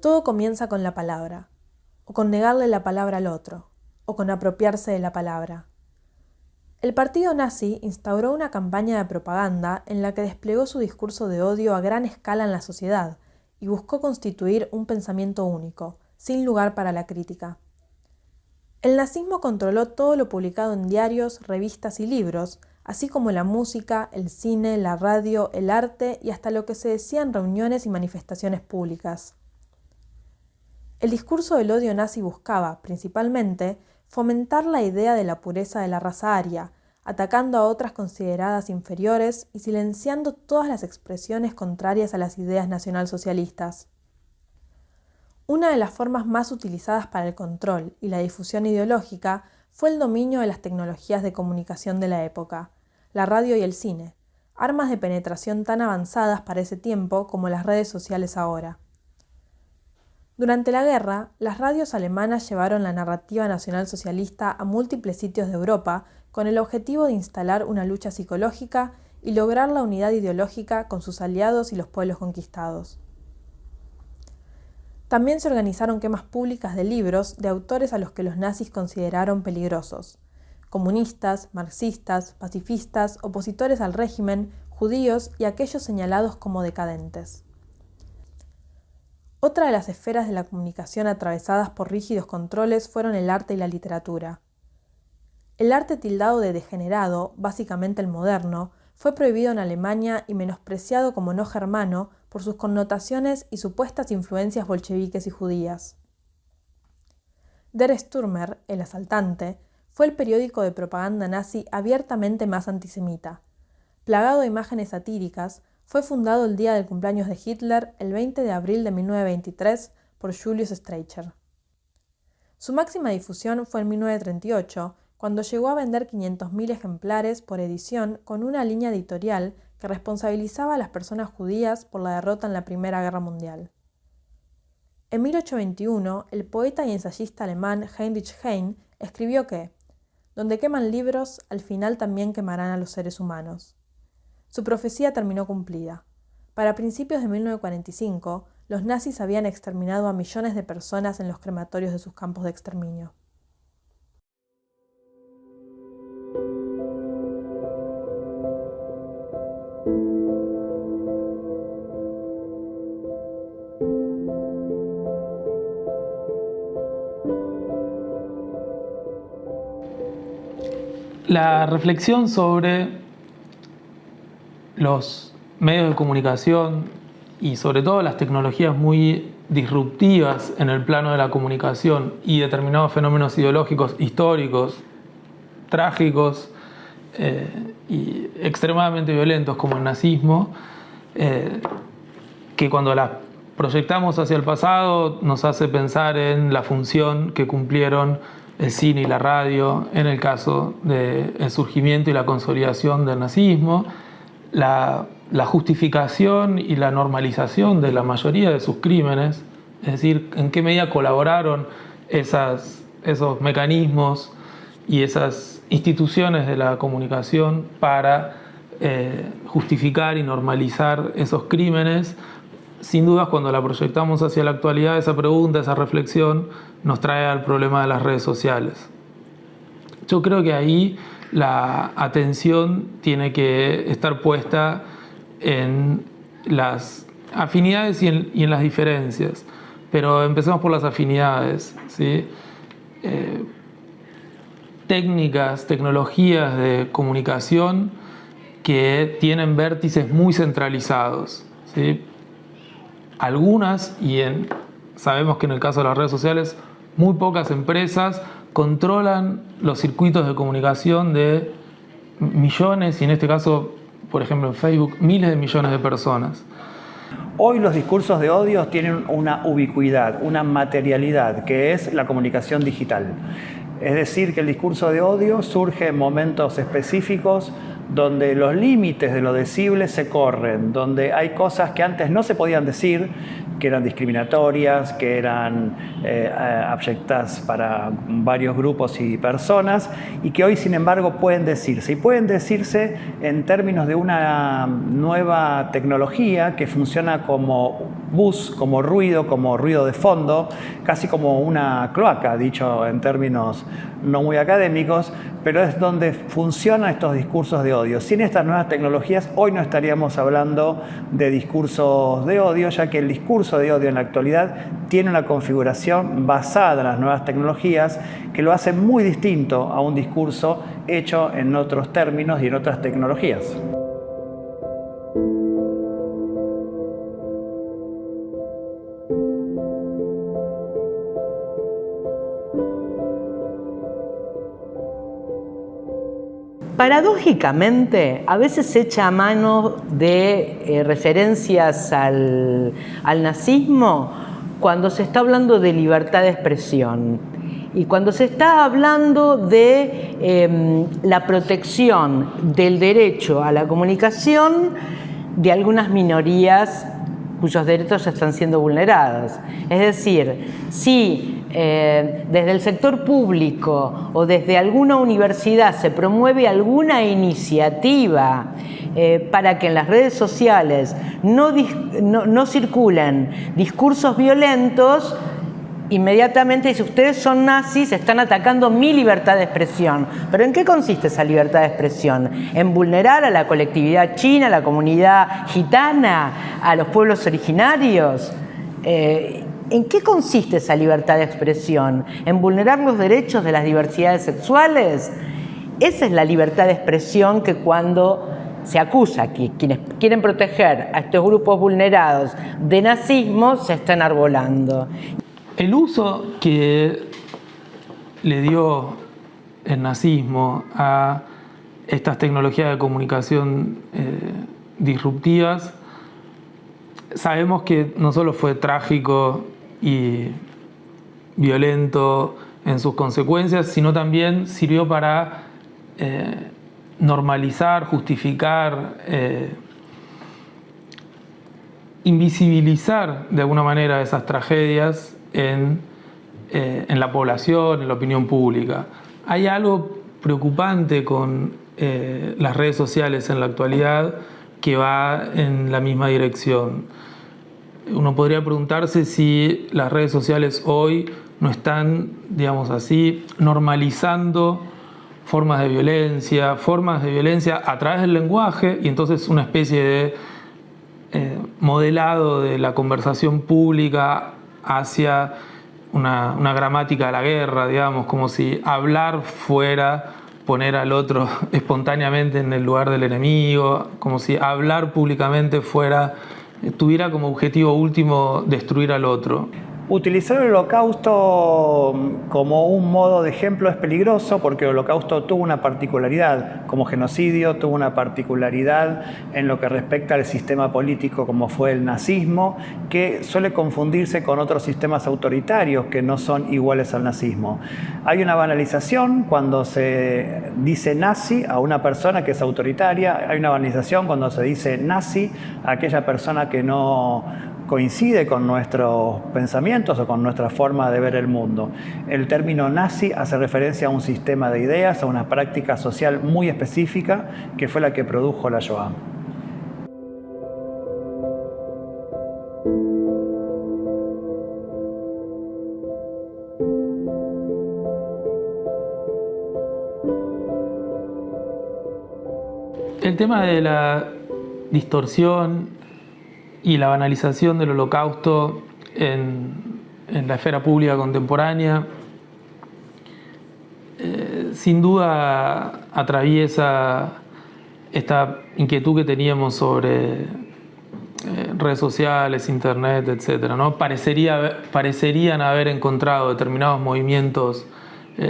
Todo comienza con la palabra, o con negarle la palabra al otro, o con apropiarse de la palabra. El partido nazi instauró una campaña de propaganda en la que desplegó su discurso de odio a gran escala en la sociedad y buscó constituir un pensamiento único, sin lugar para la crítica. El nazismo controló todo lo publicado en diarios, revistas y libros, así como la música, el cine, la radio, el arte y hasta lo que se decía en reuniones y manifestaciones públicas. El discurso del odio nazi buscaba, principalmente, fomentar la idea de la pureza de la raza aria, atacando a otras consideradas inferiores y silenciando todas las expresiones contrarias a las ideas nacionalsocialistas. Una de las formas más utilizadas para el control y la difusión ideológica fue el dominio de las tecnologías de comunicación de la época, la radio y el cine, armas de penetración tan avanzadas para ese tiempo como las redes sociales ahora. Durante la guerra, las radios alemanas llevaron la narrativa nacionalsocialista a múltiples sitios de Europa con el objetivo de instalar una lucha psicológica y lograr la unidad ideológica con sus aliados y los pueblos conquistados. También se organizaron quemas públicas de libros de autores a los que los nazis consideraron peligrosos: comunistas, marxistas, pacifistas, opositores al régimen, judíos y aquellos señalados como decadentes. Otra de las esferas de la comunicación atravesadas por rígidos controles fueron el arte y la literatura. El arte tildado de degenerado, básicamente el moderno, fue prohibido en Alemania y menospreciado como no germano por sus connotaciones y supuestas influencias bolcheviques y judías. Der Stürmer, el asaltante, fue el periódico de propaganda nazi abiertamente más antisemita. Plagado de imágenes satíricas, fue fundado el día del cumpleaños de Hitler, el 20 de abril de 1923, por Julius Streicher. Su máxima difusión fue en 1938, cuando llegó a vender 500.000 ejemplares por edición con una línea editorial que responsabilizaba a las personas judías por la derrota en la Primera Guerra Mundial. En 1821, el poeta y ensayista alemán Heinrich Heine escribió que «Donde queman libros, al final también quemarán a los seres humanos». Su profecía terminó cumplida. Para principios de 1945, los nazis habían exterminado a millones de personas en los crematorios de sus campos de exterminio. La reflexión sobre los medios de comunicación y sobre todo las tecnologías muy disruptivas en el plano de la comunicación y determinados fenómenos ideológicos, históricos, trágicos y extremadamente violentos como el nazismo, que cuando las proyectamos hacia el pasado nos hace pensar en la función que cumplieron el cine y la radio en el caso del surgimiento y la consolidación del nazismo, la justificación y la normalización de la mayoría de sus crímenes, es decir, en qué medida colaboraron esos mecanismos y esas instituciones de la comunicación para justificar y normalizar esos crímenes. Sin dudas, cuando la proyectamos hacia la actualidad, esa pregunta, esa reflexión nos trae al problema de las redes sociales. Yo creo que ahí la atención tiene que estar puesta en las afinidades y en las diferencias. Pero empecemos por las afinidades, ¿sí? Tecnologías de comunicación que tienen vértices muy centralizados, ¿sí? Algunas, sabemos que en el caso de las redes sociales, muy pocas empresas controlan los circuitos de comunicación de millones, y en este caso, por ejemplo en Facebook, miles de millones de personas. Hoy los discursos de odio tienen una ubicuidad, una materialidad, que es la comunicación digital. Es decir, que el discurso de odio surge en momentos específicos donde los límites de lo decible se corren, donde hay cosas que antes no se podían decir, que eran discriminatorias, que eran abyectas para varios grupos y personas, y que hoy, sin embargo, pueden decirse. Y pueden decirse en términos de una nueva tecnología que funciona como buzz, como ruido de fondo, casi como una cloaca, dicho en términos no muy académicos, pero es donde funcionan estos discursos de odio. Sin estas nuevas tecnologías, hoy no estaríamos hablando de discursos de odio, ya que el discurso de odio en la actualidad tiene una configuración basada en las nuevas tecnologías que lo hace muy distinto a un discurso hecho en otros términos y en otras tecnologías. Paradójicamente, a veces se echa a mano de referencias al nazismo cuando se está hablando de libertad de expresión y cuando se está hablando de la protección del derecho a la comunicación de algunas minorías cuyos derechos están siendo vulnerados. Es decir, si desde el sector público o desde alguna universidad se promueve alguna iniciativa para que en las redes sociales no circulen discursos violentos, inmediatamente, si ustedes son nazis, están atacando mi libertad de expresión. ¿Pero en qué consiste esa libertad de expresión? ¿En vulnerar a la colectividad china, a la comunidad gitana, a los pueblos originarios? ¿En qué consiste esa libertad de expresión? ¿En vulnerar los derechos de las diversidades sexuales? Esa es la libertad de expresión que cuando se acusa que quienes quieren proteger a estos grupos vulnerados de nazismo se está enarbolando. El uso que le dio el nazismo a estas tecnologías de comunicación disruptivas, sabemos que no solo fue trágico y violento en sus consecuencias, sino también sirvió para normalizar, justificar, invisibilizar de alguna manera esas tragedias en la población, en la opinión pública. Hay algo preocupante con las redes sociales en la actualidad que va en la misma dirección. Uno podría preguntarse si las redes sociales hoy no están, digamos así, normalizando formas de violencia a través del lenguaje, y entonces una especie de modelado de la conversación pública hacia una gramática de la guerra, digamos, como si hablar fuera poner al otro espontáneamente en el lugar del enemigo, como si hablar públicamente tuviera como objetivo último destruir al otro. Utilizar el Holocausto como un modo de ejemplo es peligroso porque el Holocausto tuvo una particularidad, como genocidio tuvo una particularidad en lo que respecta al sistema político como fue el nazismo, que suele confundirse con otros sistemas autoritarios que no son iguales al nazismo. Hay una banalización cuando se dice nazi a una persona que es autoritaria, hay una banalización cuando se dice nazi a aquella persona que no coincide con nuestros pensamientos o con nuestra forma de ver el mundo. El término nazi hace referencia a un sistema de ideas, a una práctica social muy específica que fue la que produjo la Shoah. El tema de la distorsión y la banalización del Holocausto en la esfera pública contemporánea sin duda atraviesa esta inquietud que teníamos sobre redes sociales, internet, etc., ¿no? Parecerían haber encontrado determinados movimientos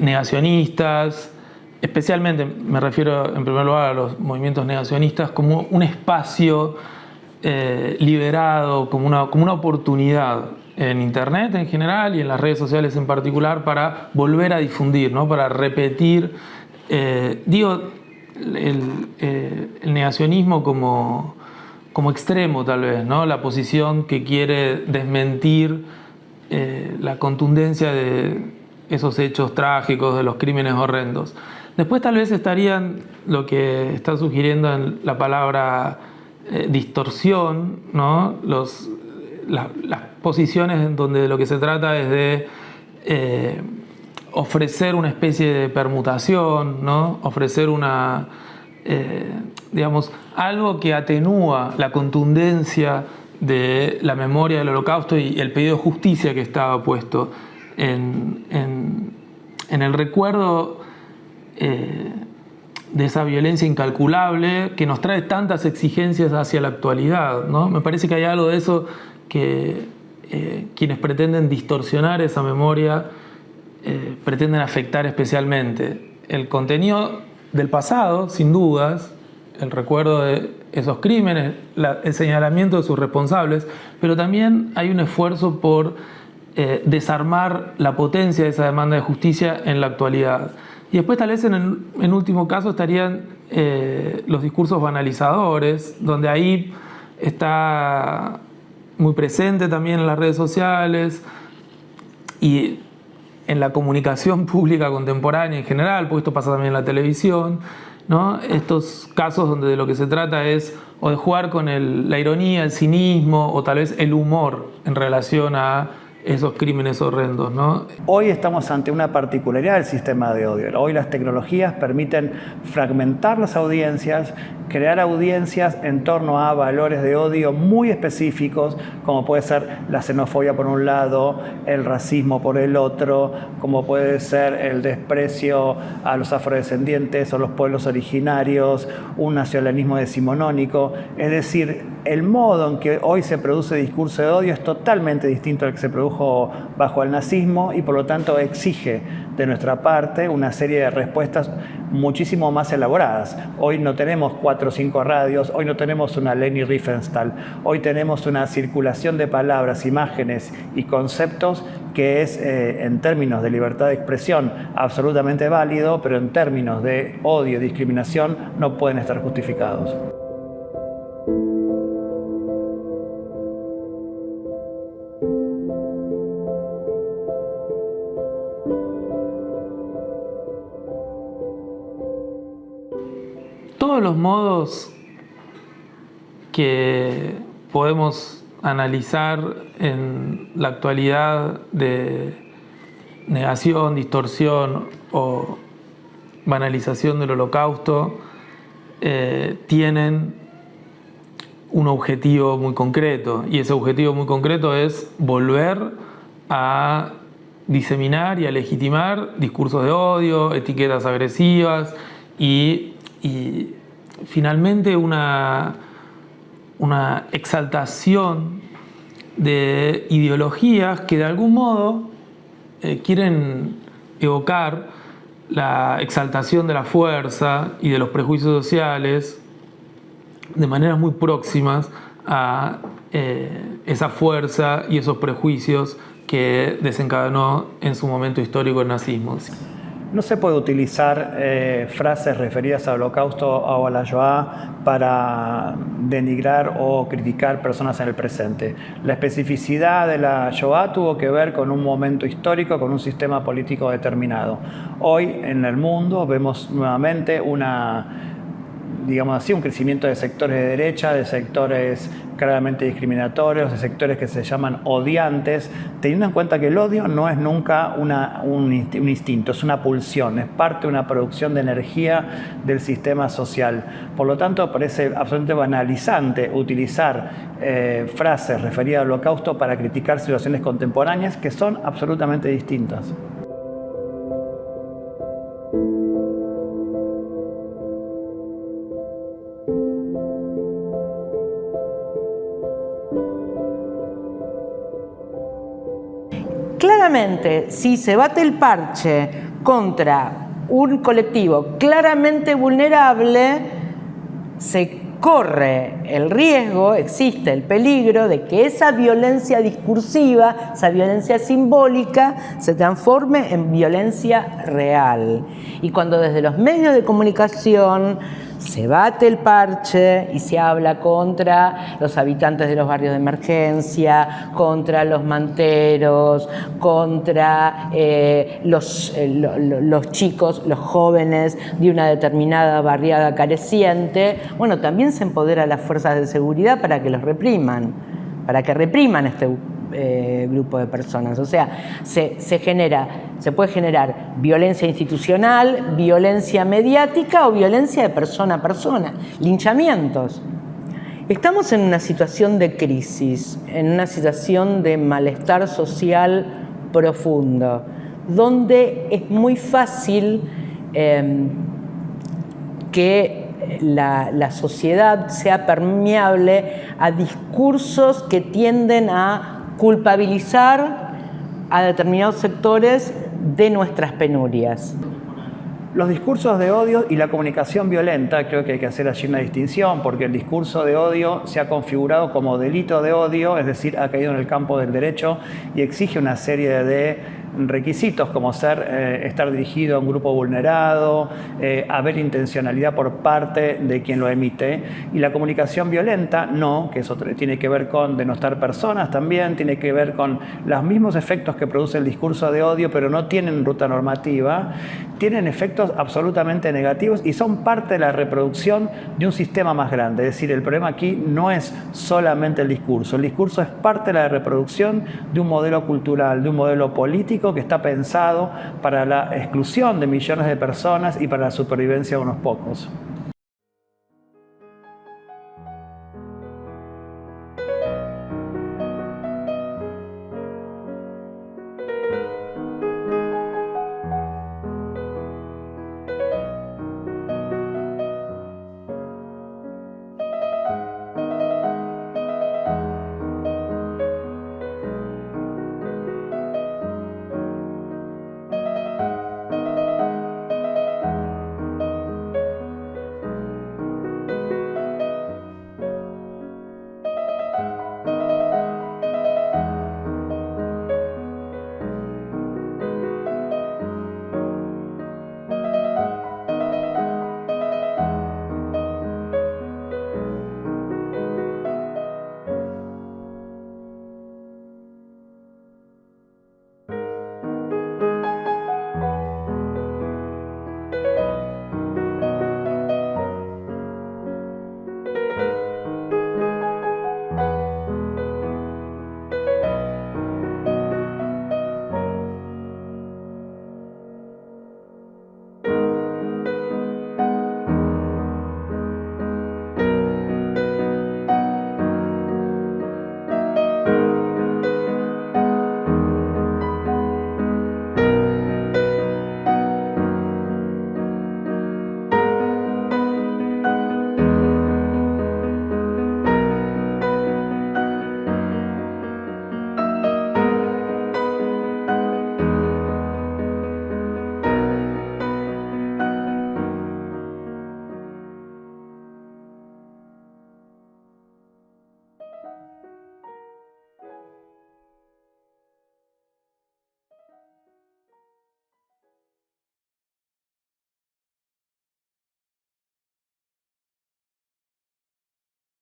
negacionistas, especialmente me refiero en primer lugar a los movimientos negacionistas, como un espacio liberado, como una oportunidad en Internet en general y en las redes sociales en particular para volver a difundir, ¿no? Para repetir. el negacionismo como extremo, tal vez, ¿no? La posición que quiere desmentir la contundencia de esos hechos trágicos, de los crímenes horrendos. Después tal vez estarían lo que está sugiriendo en la palabra distorsión, ¿no? Las posiciones en donde lo que se trata es de ofrecer una especie de permutación, ¿no? Ofrecer digamos, algo que atenúa la contundencia de la memoria del Holocausto y el pedido de justicia que estaba puesto en el recuerdo de esa violencia incalculable que nos trae tantas exigencias hacia la actualidad, ¿no? Me parece que hay algo de eso que quienes pretenden distorsionar esa memoria pretenden afectar especialmente. El contenido del pasado, sin dudas, el recuerdo de esos crímenes, el señalamiento de sus responsables, pero también hay un esfuerzo por desarmar la potencia de esa demanda de justicia en la actualidad. Y después tal vez en último caso estarían los discursos banalizadores, donde ahí está muy presente también en las redes sociales y en la comunicación pública contemporánea en general, porque esto pasa también en la televisión, ¿no? Estos casos donde de lo que se trata es o de jugar con la ironía, el cinismo o tal vez el humor en relación a esos crímenes horrendos, ¿no? Hoy estamos ante una particularidad del sistema de odio. Hoy las tecnologías permiten fragmentar las audiencias, crear audiencias en torno a valores de odio muy específicos, como puede ser la xenofobia por un lado, el racismo por el otro, como puede ser el desprecio a los afrodescendientes o los pueblos originarios, un nacionalismo decimonónico. Es decir, el modo en que hoy se produce discurso de odio es totalmente distinto al que se produjo bajo el nazismo y por lo tanto exige de nuestra parte una serie de respuestas muchísimo más elaboradas. Hoy no tenemos 4 o 5 radios, hoy no tenemos una Leni Riefenstahl, hoy tenemos una circulación de palabras, imágenes y conceptos que es en términos de libertad de expresión absolutamente válido, pero en términos de odio y discriminación no pueden estar justificados. Todos los modos que podemos analizar en la actualidad de negación, distorsión o banalización del Holocausto tienen un objetivo muy concreto, y ese objetivo muy concreto es volver a diseminar y a legitimar discursos de odio, etiquetas agresivas y finalmente una exaltación de ideologías que de algún modo quieren evocar la exaltación de la fuerza y de los prejuicios sociales de maneras muy próximas a esa fuerza y esos prejuicios que desencadenó en su momento histórico el nazismo. No se puede utilizar frases referidas al Holocausto o a la Shoah para denigrar o criticar personas en el presente. La especificidad de la Shoah tuvo que ver con un momento histórico, con un sistema político determinado. Hoy en el mundo vemos nuevamente digamos así, un crecimiento de sectores de derecha, de sectores claramente discriminatorios, de sectores que se llaman odiantes, teniendo en cuenta que el odio no es nunca un instinto, es una pulsión, es parte de una producción de energía del sistema social. Por lo tanto, parece absolutamente banalizante utilizar frases referidas al Holocausto para criticar situaciones contemporáneas que son absolutamente distintas. Claramente, si se bate el parche contra un colectivo claramente vulnerable, se corre el riesgo, existe el peligro de que esa violencia discursiva, esa violencia simbólica, se transforme en violencia real. Y cuando desde los medios de comunicación se bate el parche y se habla contra los habitantes de los barrios de emergencia, contra los manteros, contra los chicos, los jóvenes de una determinada barriada careciente, bueno, también se empodera a las fuerzas de seguridad para que los repriman, para que repriman este grupo de personas. O sea, se puede generar violencia institucional, violencia mediática o violencia de persona a persona, linchamientos. Estamos en una situación de crisis, en una situación de malestar social profundo, donde es muy fácil que la sociedad sea permeable a discursos que tienden a culpabilizar a determinados sectores de nuestras penurias. Los discursos de odio y la comunicación violenta, creo que hay que hacer allí una distinción, porque el discurso de odio se ha configurado como delito de odio, es decir, ha caído en el campo del derecho y exige una serie de requisitos como estar dirigido a un grupo vulnerado, haber intencionalidad por parte de quien lo emite. Y la comunicación violenta, no, que eso tiene que ver con denostar personas también, tiene que ver con los mismos efectos que produce el discurso de odio, pero no tienen ruta normativa, tienen efectos absolutamente negativos y son parte de la reproducción de un sistema más grande. Es decir, el problema aquí no es solamente el discurso es parte de la reproducción de un modelo cultural, de un modelo político que está pensado para la exclusión de millones de personas y para la supervivencia de unos pocos.